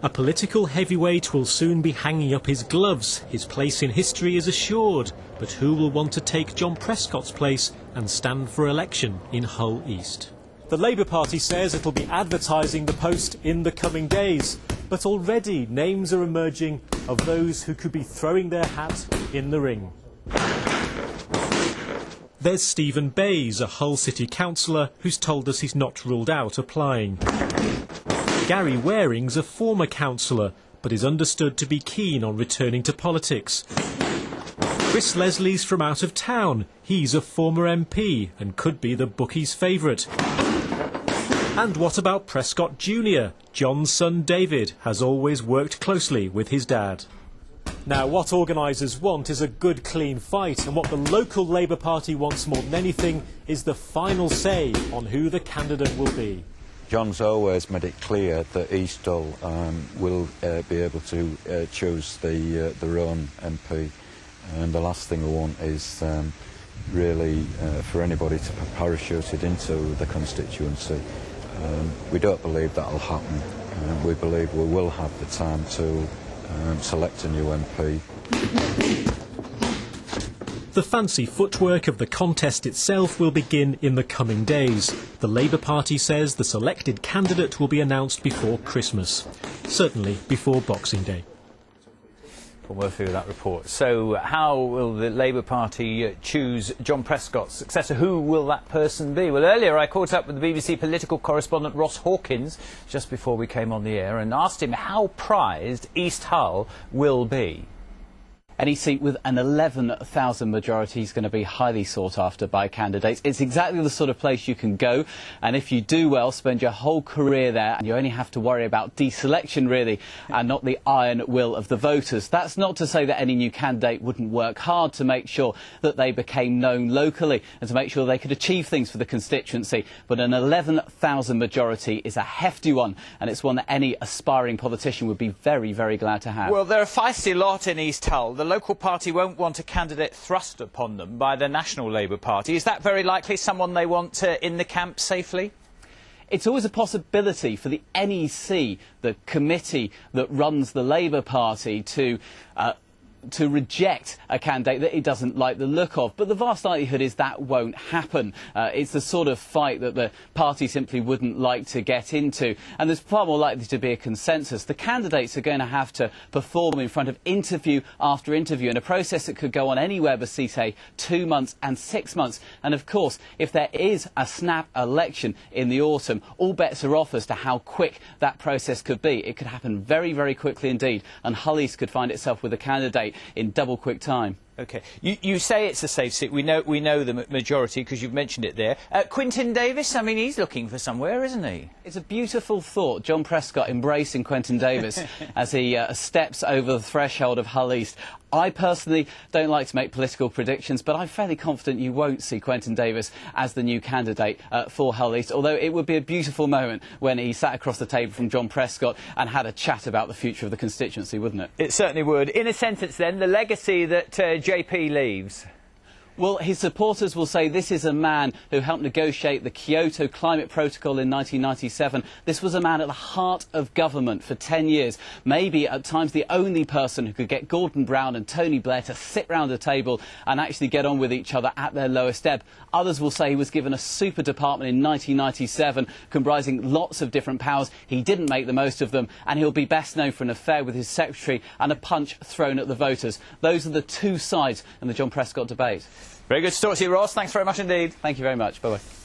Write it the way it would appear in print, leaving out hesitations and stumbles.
A political heavyweight will soon be hanging up his gloves. His place in history is assured. But who will want to take John Prescott's place and stand for election in Hull East? The Labour Party says it'll be advertising the post in the coming days. But already names are emerging of those who could be throwing their hat in the ring. There's Stephen Bayes, a Hull City councillor, who's told us he's not ruled out applying. Gary Waring's a former councillor, but is understood to be keen on returning to politics. Chris Leslie's from out of town. He's a former MP and could be the bookies' favourite. And what about Prescott Jr.? John's son David has always worked closely with his dad. Now, what organisers want is a good, clean fight, and what the local Labour Party wants more than anything is the final say on who the candidate will be. John's always made it clear that East Hull will be able to choose their own MP, and the last thing we want is really for anybody to be parachuted into the constituency. We don't believe that will happen. We believe we will have the time to select a new MP. The fancy footwork of the contest itself will begin in the coming days. The Labour Party says the selected candidate will be announced before Christmas, certainly before Boxing Day. We'll work through that report. So how will the Labour Party choose John Prescott's successor? Who will that person be? Well, earlier I caught up with the BBC political correspondent Ross Hawkins just before we came on the air and asked him how prized East Hull will be. Any seat with an 11,000 majority is going to be highly sought after by candidates. It's exactly the sort of place you can go, and if you do well, spend your whole career there, and you only have to worry about deselection, really, and not the iron will of the voters. That's not to say that any new candidate wouldn't work hard to make sure that they became known locally and to make sure they could achieve things for the constituency, but an 11,000 majority is a hefty one, and it's one that any aspiring politician would be very, very glad to have. Well, they're a feisty lot in East Hull. The local party won't want a candidate thrust upon them by the National Labour Party. Is that very likely someone they want in the camp safely? It's always a possibility for the NEC, the committee that runs the Labour Party, to reject a candidate that it doesn't like the look of. But the vast likelihood is that won't happen. It's the sort of fight that the party simply wouldn't like to get into. And there's far more likely to be a consensus. The candidates are going to have to perform in front of interview after interview in a process that could go on anywhere between, say, 2 months and 6 months. And of course, if there is a snap election in the autumn, all bets are off as to how quick that process could be. It could happen very, very quickly indeed. And Hull East could find itself with a candidate in double quick time. OK. You say it's a safe seat. We know the majority because you've mentioned it there. Quentin Davis, I mean, he's looking for somewhere, isn't he? It's a beautiful thought, John Prescott embracing Quentin Davis as he steps over the threshold of Hull East. I personally don't like to make political predictions, but I'm fairly confident you won't see Quentin Davis as the new candidate for Hull East, although it would be a beautiful moment when he sat across the table from John Prescott and had a chat about the future of the constituency, wouldn't it? It certainly would. In a sentence, then, the legacy that JP leaves. Well, his supporters will say this is a man who helped negotiate the Kyoto Climate Protocol in 1997. This was a man at the heart of government for 10 years. Maybe at times the only person who could get Gordon Brown and Tony Blair to sit round a table and actually get on with each other at their lowest ebb. Others will say he was given a super department in 1997 comprising lots of different powers. He didn't make the most of them, and he'll be best known for an affair with his secretary and a punch thrown at the voters. Those are the two sides in the John Prescott debate. Very good to talk to you, Ross. Thanks very much indeed. Thank you very much. Bye-bye.